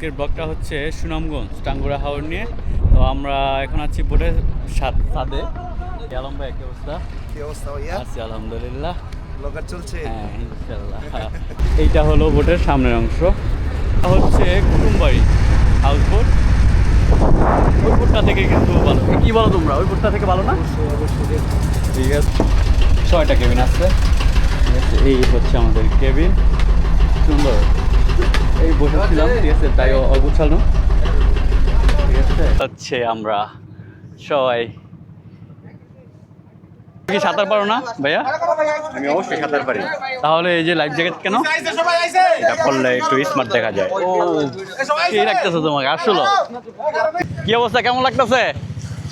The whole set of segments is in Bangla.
আজকের ব্লগটা হচ্ছে সুনামগঞ্জ টাঙ্গুরা হাওর নিয়ে। তো আমরা এখন আছি বোটের ছাদে। আলম ভাই কি অবস্থা? কি অবস্থা ভাইয়া? আছি আলহামদুলিল্লাহ। ব্লগার চলছে? হ্যাঁ ইনশাল্লাহ। এইটা হলো বোটের সামনের অংশ, হচ্ছে কুটুমবাড়ি হাউস বোট। ওই বোটটা থেকে কিন্তু ভালো। কি বলো তোমরা, ওই বোটটা থেকে ভালো না? ঠিক আছে, 6টা কেবিন আছে। ঠিক আছে, এই হচ্ছে আমাদের কেবিন, সুন্দর। এই বসেছিলাম, ঠিক আছে, তাই অগুছানো। ঠিক আছে, হচ্ছে আমরা সবাই। কি সাঁতার পারো না ভাইয়া? আমি অবশ্যই সাঁতার পারি। তাহলে এই যে লাইফ জ্যাকেট কেন? এটা পরলে একটু স্মার্ট দেখা যায়। ও কি লাগতেছে তোমাকে আসলে? কি অবস্থা, কেমন লাগতেছে?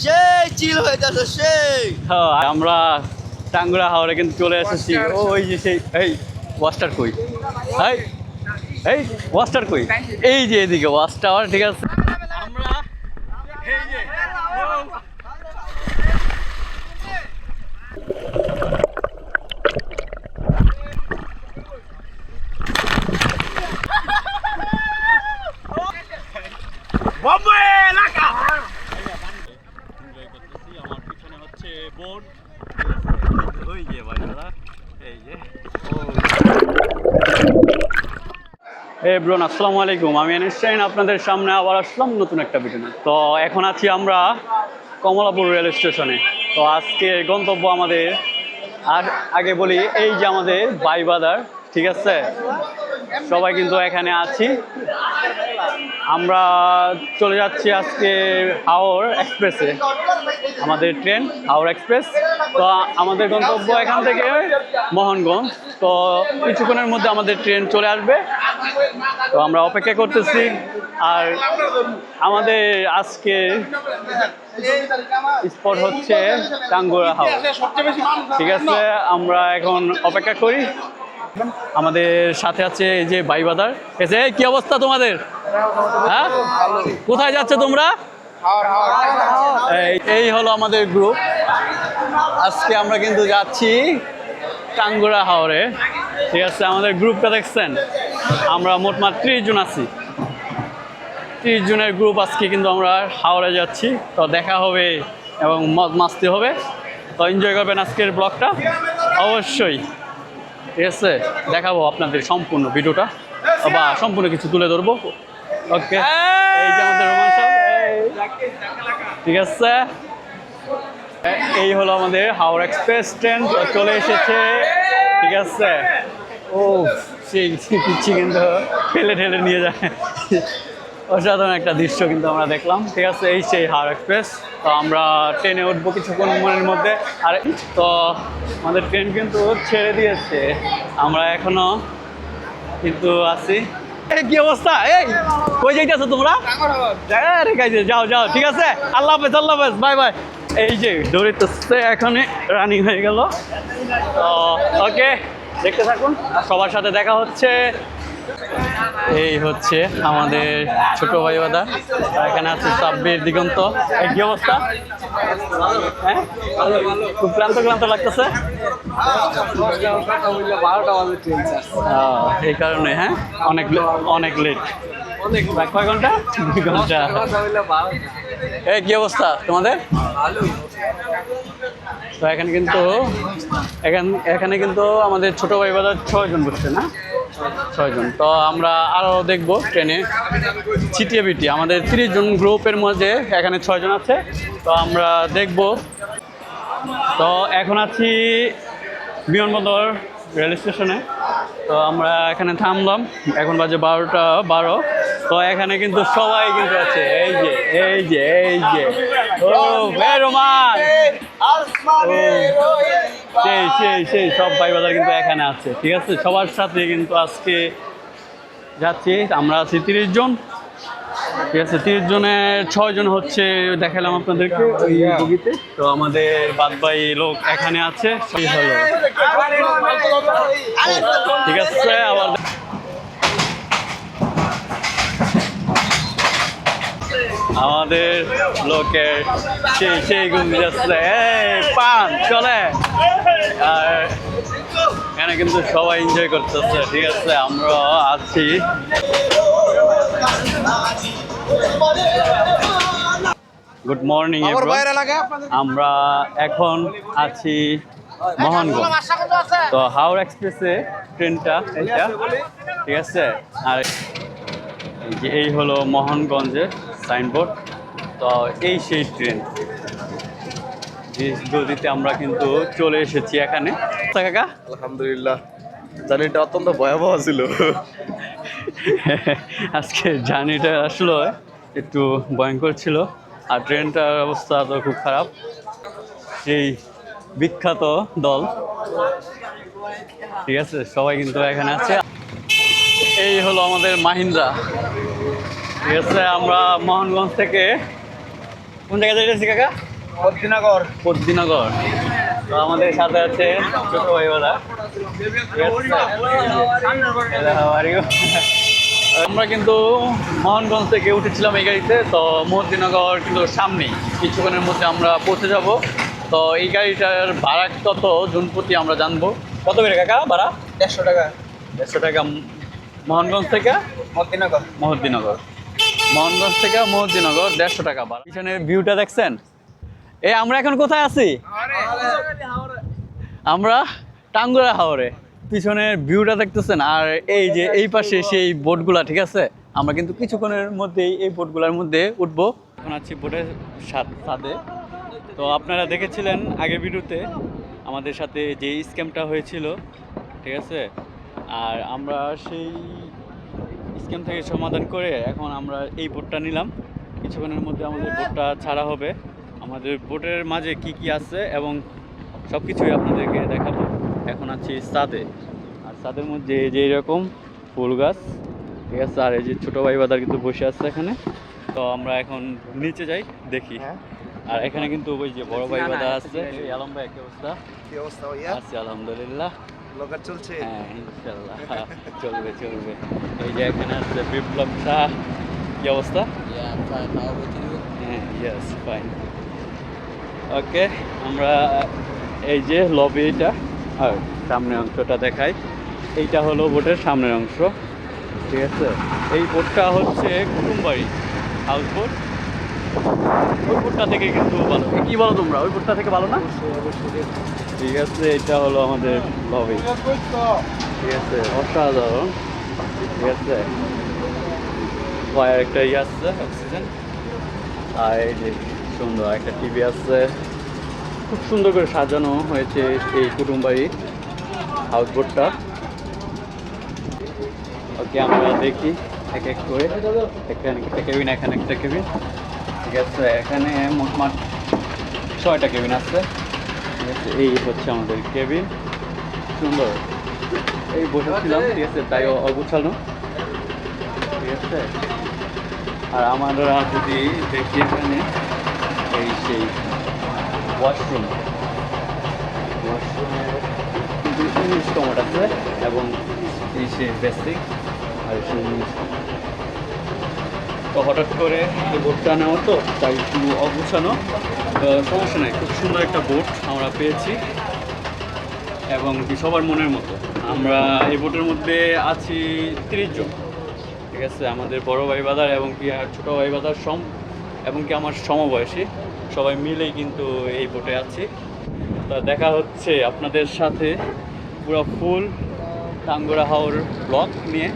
সেই চিল হয়ে যাচ্ছে সেই। হ্যাঁ, আমরা টাঙ্গুরা হাওরে কিন্তু চলে এসেছি। ওই যে সেই এই ওয়াস্টার কই, এই এই ওয়াস্টার কই, এই যে এদিকে ওয়াচ টাওয়ার। ঠিক আছে, আমরা এই যে আমার পিছনে হচ্ছে বোট। ওই যে ভাইরা, এই যে ব্রোন, আসসালামু আলাইকুম। আমি আনিশাইন, আপনাদের সামনে আবার আসলাম নতুন একটা ভিডিও নিয়ে। তো এখন আছি আমরা কমলাপুর রেল স্টেশনে। তো আজকে গন্তব্য আমাদের, আর আগে বলি এই যে আমাদের বাইবাদার। ঠিক আছে, সবাই কিন্তু এখানে আছি। আমরা চলে যাচ্ছি আজকে হাওর এক্সপ্রেসে, আমাদের ট্রেন হাওর এক্সপ্রেস। তো আমাদের গন্তব্য এখান থেকে মোহনগঞ্জ। তো কিছুক্ষণের মধ্যে আমাদের ট্রেন চলে আসবে, তো আমরা অপেক্ষা করতেছি। আর আমাদের আজকে স্পট হচ্ছে টাঙ্গুরা হাওর। ঠিক আছে, আমরা এখন অপেক্ষা করি। আমাদের সাথে আছে এই যে বাইবাদার এসে। কি অবস্থা তোমাদের? হ্যাঁ, কোথায় যাচ্ছে তোমরা? এই হলো আমাদের গ্রুপ। আজকে আমরা কিন্তু যাচ্ছি টাঙ্গুরা হাওরে। ঠিক আছে, আমাদের গ্রুপটা দেখছেন, আমরা মোটমাট 30 জন আছি। 30 জনের গ্রুপ আজকে কিন্তু আমরা হাওরে যাচ্ছি। তো দেখা হবে এবং মাস্তি হবে। তো এনজয় করবেন আজকের ব্লগটা অবশ্যই। ঠিক আছে, দেখাবো আপনাদের সম্পূর্ণ ভিডিওটা বা সম্পূর্ণ কিছু তুলে ধরবো। ওকে, এই যে আমাদের রোমান সাহেব। ঠিক আছে, এই হলো আমাদের হাওর এক্সপ্রেস ট্রেন চলে এসেছে। ঠিক আছে, ও সেই পিচ্ছি কিন্তু ঠেলে ঠেলে নিয়ে যায়। অসাধারণ একটা দৃশ্য কিন্তু আমরা দেখলাম। ঠিক আছে, এই সেই হাওর এক্সপ্রেস। তো আমরা ট্রেনে উঠবো কিছুক্ষণের মধ্যে। আর তো আমাদের ট্রেন কিন্তু ছেড়ে দিয়েছে, আমরা এখনো কিন্তু আছি। কি অবস্থা? এই কই যাইতেছো তোমরা? যাও যাও, ঠিক আছে, আল্লাহ হাফেজ, আল্লাহ হাফেজ, বাই বাই। এই যে দৌড়িতেছে, এখন রানিং হয়ে গেল। তো ওকে, দেখতে থাকুন, সবার সাথে দেখা হচ্ছে। এই হচ্ছে আমাদের ছোট ভাই দাদা, এখানে আছে সাব্বির, দিগন্ত। কি অবস্থা? হ্যাঁ, খুব ক্লান্ত ক্লান্ত লাগতেছে। এই কারণে হ্যাঁ, অনেক অনেক লেট। কয় ঘন্টা? 2 ঘন্টা। এই কি অবস্থা তোমাদের? তো এখানে কিন্তু আমাদের ছোট ভাই বাজার 6 জন বসছে না, 6 জন। তো আমরা আরও দেখবো ট্রেনে ছিটিয়ে বিটি আমাদের 30 জন গ্রুপের মধ্যে এখানে 6 জন আছে। তো আমরা দেখব। তো এখন আছি বিমানবন্দর রেল স্টেশনে। তো আমরা এখানে থামলাম, এখন বাজে 12টা 12। তো এখানে কিন্তু সবাই কিন্তু আছে, এই যে এই যে এই যে ও রোমান, সেই সেই সেই সব ভাই বাজার কিন্তু এখানে আছে। ঠিক আছে, সবার সাথে কিন্তু আজকে যাচ্ছি। আমরা আছি 30 জন। ঠিক আছে, 30 জনের 6 জন হচ্ছে দেখালাম আপনাদেরকে ওই বগিতে। তো আমাদের বাদবাই লোক এখানে আছে। সেই হলো, ঠিক আছে। আবার আমাদের লোকের সেই সেই গুঞ্জ যাচ্ছে, পান চলে। আর এখানে কিন্তু সবাই এনজয় করতেছে, ঠিক আছে। আমরা আছি গুড মর্নিং আমরা এখন আছি মোহনগঞ্জ। তো হাওড়া এক্সপ্রেসে ট্রেনটা এটা, ঠিক আছে। আর এই হলো মোহনগঞ্জের সাইনবোর্ড। তো এই সেই ট্রেন গতিতে আমরা কিন্তু চলে এসেছি এখানে। কাকা আলহামদুলিল্লাহ, জার্নিটা অত্যন্ত ভয়াবহ ছিল। আজকে জার্নিটা আসলে একটু ভয়ঙ্কর ছিল, আর ট্রেনটার অবস্থা তো খুব খারাপ। এই বিখ্যাত দল, ঠিক আছে, সবাই কিন্তু এখানে আছে। এই হলো আমাদের মাহিন্দ্রা, ঠিক আছে। আমরা মোহনগঞ্জ থেকে কোন জায়গায় যাইতেছি কাকা? পদ্মনগর। তো আমাদের সাথে আছে ছোট ভাইওয়ালা, আমরা কিন্তু মোহনগঞ্জ থেকে উঠেছিলাম এই গাড়িতে। তো মহদ্দিনগর কিন্তু সামনেই, কিছুক্ষণের মধ্যে আমরা পৌঁছে যাব। তো এই গাড়িটার ভাড়া কত জনপ্রতি আমরা জানবো। কত করে কাকা ভাড়া? 150 টাকা। 150 টাকা মোহনগঞ্জ থেকে মতিনগর। মহদ্দিনগর। মোহনগঞ্জ থেকে মহদ্দিনগর 150 টাকা ভাড়া। পিছনের ভিউটা দেখছেন? আমরা এখন কোথায় আছি? আমরা টাঙ্গুরা হাওরে। পিছনের ভিউটা দেখতেছেন, আর এই যে এই পাশে সেই বোটগুলা, ঠিক আছে। আমরা কিন্তু কিছুক্ষণের মধ্যেই এই বোটগুলোর মধ্যে উঠবো। এখন আছি বোটের ছাদে। তো আপনারা দেখেছিলেন আগের ভিডিওতে আমাদের সাথে যে স্ক্যামটা হয়েছিল, ঠিক আছে। আর আমরা সেই স্ক্যাম থেকে সমাধান করে এখন আমরা এই বোটটা নিলাম। কিছুক্ষণের মধ্যে আমাদের বোটটা ছাড়া হবে। আমাদের বোটের মাঝে কি কি আছে এবং সব কিছুই আপনাদেরকে দেখাবো। এখন আছি ছাদে, আর ছাদের মধ্যে যে এরকম ফুল গাছ, ঠিক আছে। আর এই যে ছোটো ভাই বাদার কিন্তু বসে আছে এখানে। তো আমরা এখন নিচে যাই, দেখি। আর এখানে কিন্তু ওই যে বড় ভাই বাদা আছে। এই আলম ভাই, কি অবস্থা? কি অবস্থা ভাইয়া? আছি আলহামদুলিল্লাহ। ব্লগার চলছে? হ্যাঁ ইনশাল্লাহ, চলবে চলবে। এই যে এখানে আছে বিপ্লব শাহ, কি অবস্থা? হ্যাঁ, ইয়েস, ফাইন। ওকে, আমরা এই যে লবিটা আর সামনের অংশটা দেখাই। এইটা হলো বোটের সামনের অংশ, ঠিক আছে। এই বোটটা হচ্ছে কুটুমবাড়ি হাউস বোট। ওই বোটটা থেকে কিন্তু ভালো। কি বলো তোমরা, ওই বোটটা থেকে ভালো না? ঠিক আছে, এটা হলো আমাদের লবি, ঠিক আছে। অসাধারণ, ঠিক আছে। একটা ইয়ে আসছে অক্সিজেন, আর এই যে সুন্দর একটা টিভি আছে। খুব সুন্দর করে সাজানো হয়েছে এই কুটুমবাড়ি হাউস বোটটা। ওকে, আমরা দেখি এক এক করে। এখানে একটা কেবিন, এখানে একটা কেবিন, ঠিক আছে। এখানে মোটমাট 6টা কেবিন আছে, ঠিক আছে। এই হচ্ছে আমাদের কেবিন, সুন্দর। এই বসেছিলাম, ঠিক আছে, তাই অগুছানো, ঠিক আছে। আর আমরা যদি দেখি এখানে এই সেই ওয়াশরুম, কিন্তু ইংলিশ টমেট আছে এবং এই সেই বেসিক আর সেই। তো হঠাৎ করে এই বোটটা নেওয়া, তো তাই একটু অগুছানো, সমস্যা নেই। খুব সুন্দর একটা বোট আমরা পেয়েছি এবং কি সবার মনের মতো। আমরা এই বোটের মধ্যে আছি 30 জন, ঠিক আছে। আমাদের বড় ভাই বাদার এবং কি আর ছোটো ভাই বাদার এবং কি আমার সমবয়সী সবাই মিলেই কিন্তু এই বোটে আছি। তো দেখা হচ্ছে আপনাদের সাথে পুরো ফুল টাঙ্গুরা হাওর ব্লগ নিয়ে।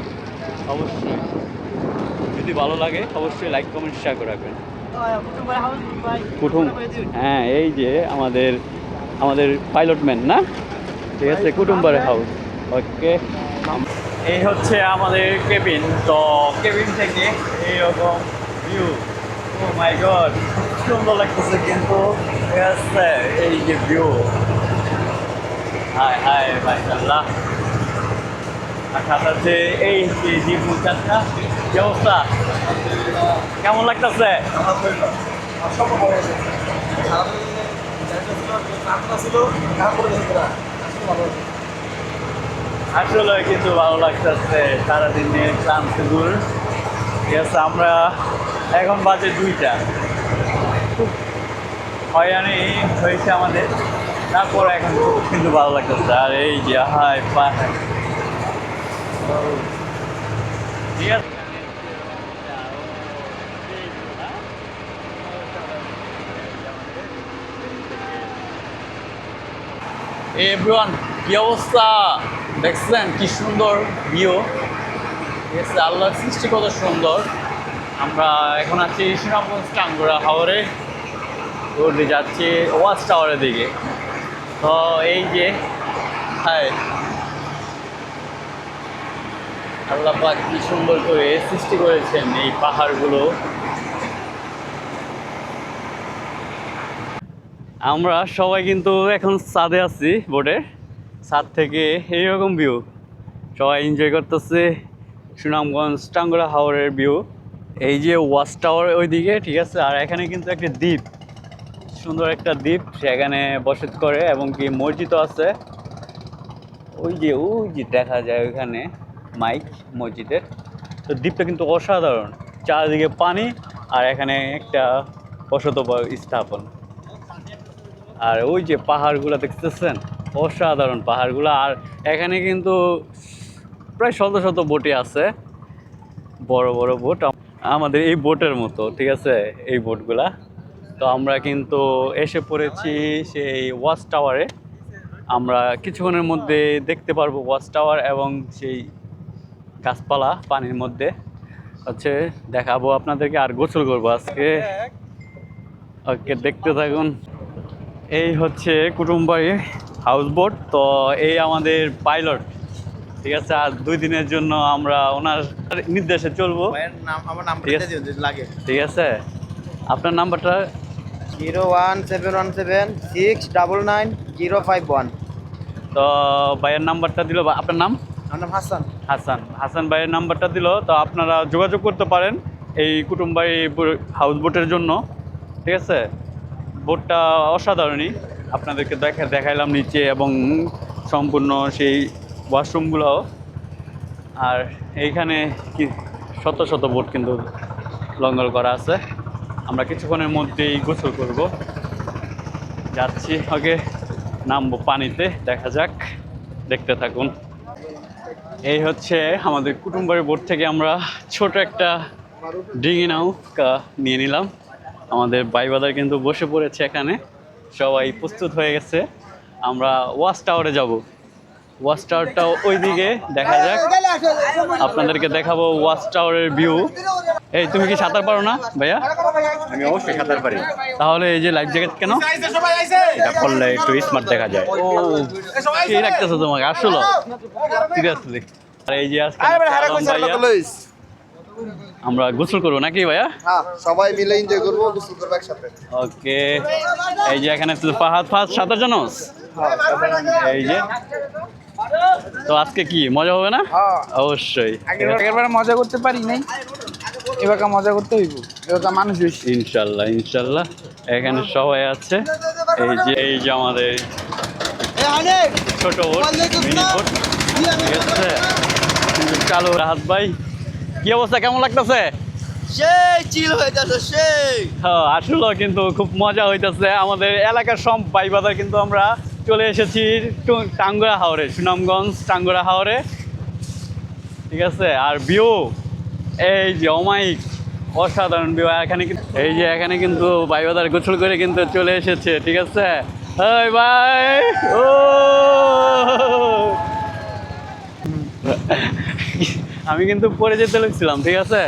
অবশ্যই যদি ভালো লাগে অবশ্যই লাইক কমেন্ট শেয়ার করে রাখবেন। কুটুম, হ্যাঁ, এই যে আমাদের পাইলটম্যান না, ঠিক আছে, কুটুমবাড়ি হাউস। ওকে, এই হচ্ছে আমাদের কেবিন। তো কেবিন থেকে এইরকম ভিউ, ও মাই গড, সুন্দর লাগতেছে কিন্তু, ঠিক আছে। এই যে ভিউ, হাই হাই মাশাআল্লাহ। আর সাথে এই যে জিপু চাচা, কি অবস্থা, কেমন লাগতেছে? আসলে কিন্তু ভালো লাগতেছে, সারাদিনের ক্লান্তি দূর, ঠিক আছে। আমরা এখন বাজে 2টা, খুব হয়রানি হয়েছে আমাদের, তারপর এখন কিন্তু ভালো লাগতেছে। আর এই যে হাই পাহাড়, ঠিক আছে। এভরিওয়ান, কি অবস্থা দেখছেন? কি সুন্দর ভিউ, ঠিক আছে। আল্লাহর সৃষ্টি কত সুন্দর। আমরা এখন আছি সুনামগঞ্জ টাঙ্গুরা হাওরে, রোড দিয়ে যাচ্ছি ওয়াচ টাওয়ারের দিকে। তো এই যে হাই, আল্লাহ পাক কি সুন্দর করে সৃষ্টি করেছেন এই পাহাড়গুলো। আমরা সবাই কিন্তু এখন ছাদে আছি, বোর্ডে ছাদ থেকে এইরকম ভিউ সবাই এনজয় করতেছে সুনামগঞ্জ টাঙ্গুরা হাওরের ভিউ। এই যে ওয়াচ টাওয়ার ওইদিকে, ঠিক আছে। আর এখানে কিন্তু একটা দ্বীপ, সুন্দর একটা দ্বীপ, সেখানে বসত করে এবং কি মসজিদও আছে। ওই যে দেখা যায় ওইখানে মাইক মসজিদের। তো দ্বীপটা কিন্তু অসাধারণ, চারদিকে পানি আর এখানে একটা বসত স্থাপন। আর ওই যে পাহাড়গুলো দেখতেছেন, অসাধারণ পাহাড়গুলো। আর এখানে কিন্তু প্রায় শত শত বোটই আছে, বড় বড় বোট, আমাদের এই বোটের মতো, ঠিক আছে এই বোটগুলা। তো আমরা কিন্তু এসে পড়েছি সেই ওয়াচ টাওয়ারে। আমরা কিছুক্ষণের মধ্যে দেখতে পারবো ওয়াচ টাওয়ার এবং সেই গাছপালা পানির মধ্যে হচ্ছে দেখাবো আপনাদেরকে। আর গোসল করবো আজকে, ওকে দেখতে থাকুন। এই হচ্ছে কুটুমবাড়ি হাউস বোট। তো এই আমাদের পাইলট, ঠিক আছে। আর 2 দিনের জন্য আমরা ওনার নির্দেশে চলবো, আমার নাম ঠিক আছে। লাগে ঠিক আছে, আপনার নাম্বারটা? 01717699051। তো ভাইয়ের নাম্বারটা দিল, আপনার নাম? আমার নাম হাসান। হাসান ভাইয়ের নাম্বারটা দিল। তো আপনারা যোগাযোগ করতে পারেন এই কুটুমবাড়ি হাউস বোটের জন্য, ঠিক আছে। বোটটা অসাধারণই, আপনাদেরকে দেখাইলাম নিচে এবং সম্পূর্ণ সেই ওয়াশরুমগুলোও। আর এইখানে কি শত শত বোট কিন্তু লঙ্গল করা আছে। আমরা কিছুক্ষণের মধ্যেই গোসল করব, যাচ্ছি। ওকে, নামবো পানিতে, দেখা যাক, দেখতে থাকুন। এই হচ্ছে আমাদের কুটুমবাড়ি বোট থেকে আমরা ছোট একটা ডিঙি নৌকা নিয়ে নিলাম। আমাদের ভাই-বাদার কিন্তু বসে পড়েছে এখানে, সবাই প্রস্তুত হয়ে গেছে। আমরা ওয়াচ টাওয়ারে যাব। ওয়াচ টাওয়ারটা ওইদিকে, দেখা যাক, আপনাদেরকে দেখাবো ওয়াচ টাওয়ারের ভিউ। এই তুমি কি সাঁতার পারো না ভাইয়া? আমি অবশ্যই সাঁতার পারি। তাহলে এই যে লাইফ জ্যাকেট কেন? এটা পরলে একটু স্মার্ট দেখা যায়। ও, কি রাখতেছো তোমাকে আসলো? ঠিক আছে। আর এই যে আজকে আমরা গোসল করবো নাকি ভাইয়া? হ্যাঁ, সবাই মিলে এনজয় করবো, গোসল করবো একসাথে। ওকে, এই যে এখানে ফাহাদ সাঁতার জানোস? এই যে, তো আজকে কি মজা হবে না? অবশ্যই, আগেরবার মজা করতে পারি নাই, এবার মজা করতে হইব, এবার মানুষ হইছে। ইনশাল্লাহ এখানে সবাই আছে। এই যে আমাদের ছোট বোট, মিনি বোট, ঠিক আছে। চালু রাহাত ভাই, কি অবস্থা, কেমন লাগতেছে? সেই চিল হয়ে যাচ্ছে সেই। হ্যাঁ, আসলে কিন্তু খুব মজা হইতেছে। আমাদের এলাকার সব ভাই বাদার কিন্তু আমরা চলে এসেছি টাঙ্গুরা হাওরে, সুনামগঞ্জ টাঙ্গুরা হাওরে, ঠিক আছে। আর ভিউ এই যে অমাইক, অসাধারণ ভিউ এখানে। এই যে এখানে কিন্তু ভাই বাদার গোসল করে কিন্তু চলে এসেছে, ঠিক আছে। এই ভাই, ও আমি কিন্তু পড়ে যেতে লাগছিলাম, ঠিক আছে।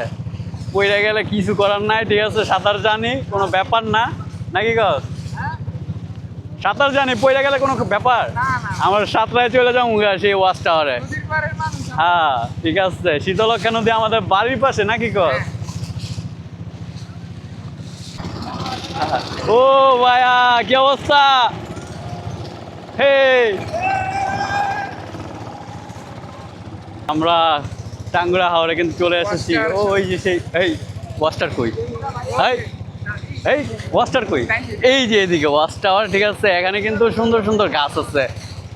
পড়ে গেলে কিছু করার নাই, ঠিক আছে। সাঁতার জানি, কোনো ব্যাপার না, নাকি কস? সাঁতার জানি, পড়ে গেলে কোনো ব্যাপার? আমার সাঁতরায় চলে যাবো সেই ওয়াচ টাওয়ারে। হ্যাঁ, ঠিক আছে। শীতলক্ষা নদী আমাদের বাড়ির পাশে, নাকি কস? ও ভাইয়া, কি অবস্থা? হে, আমরা টাঙ্গুরা হাওরে কিন্তু চলে এসেছি। ওই যে সেই, এই ওয়াচটার কই, এই ওয়াচটার কই? এই যে এদিকে ওয়াচ টাওয়ার, ঠিক আছে। এখানে কিন্তু সুন্দর সুন্দর গাছ আছে,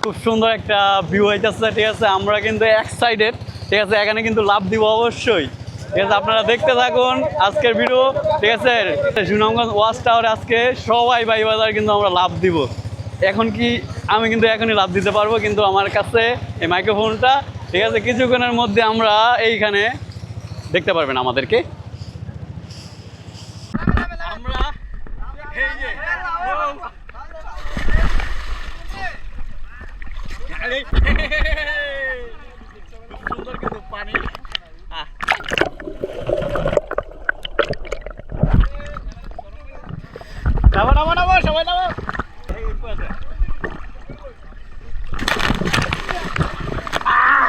খুব সুন্দর একটা ভিউ হইতেছে, ঠিক আছে। আমরা কিন্তু এক্সাইটেড, ঠিক আছে। এখানে কিন্তু লাভ দিব অবশ্যই, ঠিক আছে। আপনারা দেখতে থাকুন আজকের ভিডিও, ঠিক আছে। সুনামগঞ্জ ওয়াচ টাওয়ারে আজকে সবাই ভাই বাজার কিন্তু আমরা লাভ দিব, এখন কি আমি কিন্তু এখনই লাভ দিতে পারবো, কিন্তু আমার কাছে এই মাইক্রোফোনটা, ঠিক আছে, কিছুক্ষণের মধ্যে আমরা এইখানে দেখতে পারবেন আমাদেরকে। আমরা এই যে আরে, খুব সুন্দর কিন্তু পানি। নামো নামো নামো, সবাই নামো। এই উপরে আছে।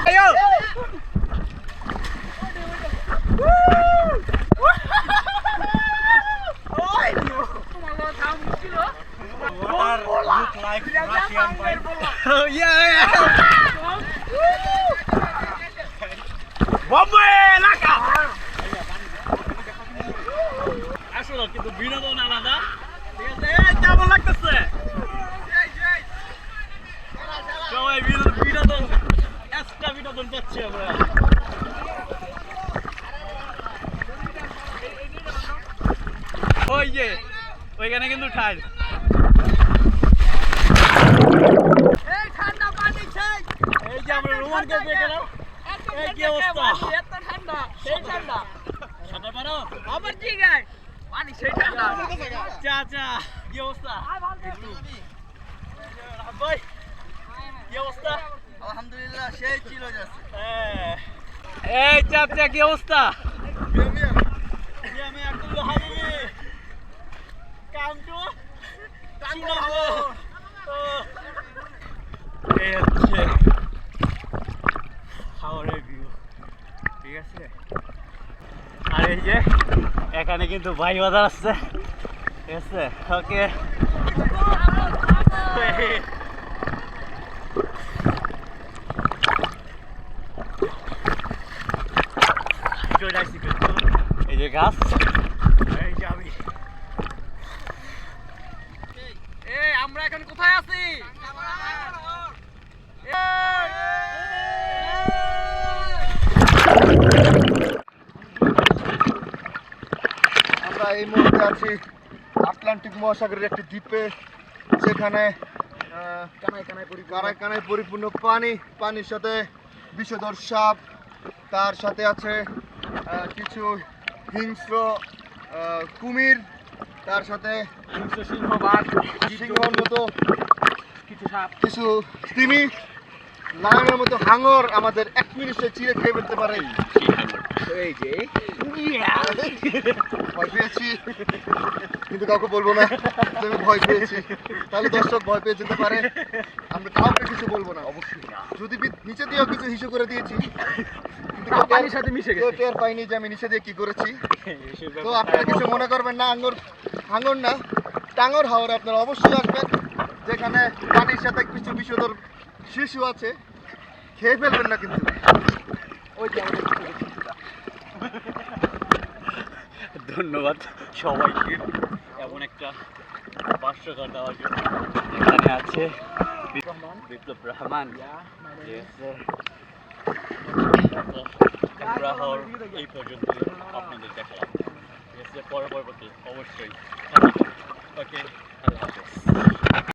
আয়ো। Oh yeah! Bombe laka! আসলে কিন্তু বিনোদন আলাদা, ঠিক আছে? কেমন লাগতেছে? সবাই বিনোদন, এক্সট্রা বিনোদন পাচ্ছি আমরা। ওই যে ওইখানে কিন্তু ঠাই। এই যে আমরা রোমানকে দেখে নাও, এই কি অবস্থা, এত ঠান্ডা, সেই ঠান্ডা। সাঁতার পারো? আবার কি গায়? পানি সেই ঠান্ডা। চাচা কি অবস্থা? ভাই কি অবস্থা? আলহামদুলিল্লাহ সেই চিল হয়ে যাচ্ছে। এই চাচা কি অবস্থা? আমি আব্দুল্লাহ হাবিবি। Come to Tanguar. এই হচ্ছে হাওরের ভিউ, ঠিক আছে? আর এই যে এখানে কিন্তু ভাই বাজার আসছে, ঠিক আছে? ওকে, এই যে গাছ, এই যে আমি। আমরা এখন কোথায় আছি? আমরা এই মুহূর্তে আছি আটলান্টিক মহাসাগরের একটি দ্বীপে, যেখানে কানায় কানায় পরিপূর্ণ পানি, পানির সাথে বিষধর সাপ, তার সাথে আছে কিছু হিংস্র কুমির, তার সাথে সিংহর মতো কিছু তিমি, লায়নের মতো হাঙর আমাদের 1 মিনিটে চিড়ে খেয়ে ফেলতে পারে। এই যে ভয় পেয়েছি, কিন্তু কাউকে বলবো না যে আমি ভয় পেয়েছি, তাহলে দর্শক ভয় পেয়ে যেতে পারে। আমরা কাউকে কিছু বলবো না, অবশ্যই না। যদি নিচে দিয়েও কিছু হিসু করে দিয়েছি, কিন্তু পানির সাথে মিশে গেছে, টের পাইনি যে আমি নিচে দিয়ে কি করেছি। তো আপনারা কিছু মনে করবেন না, হাঙর না, টাঙ্গর হাওরে আপনারা অবশ্যই আসবেন, যেখানে পানির সাথে কিছু বিষধর শিশু আছে, খেয়ে ফেলবেন না কিন্তু। ওই যে আমাদের ধন্যবাদ সবাইকে এমন একটা ভাষ্যকার দেওয়ার জন্য। এখানে আছে বিপ্লব রহমান, এই পর্যন্ত আপনাদের দেখালাম, পরবর্তী অবশ্যই। ওকে, আল্লাহ হাফেজ।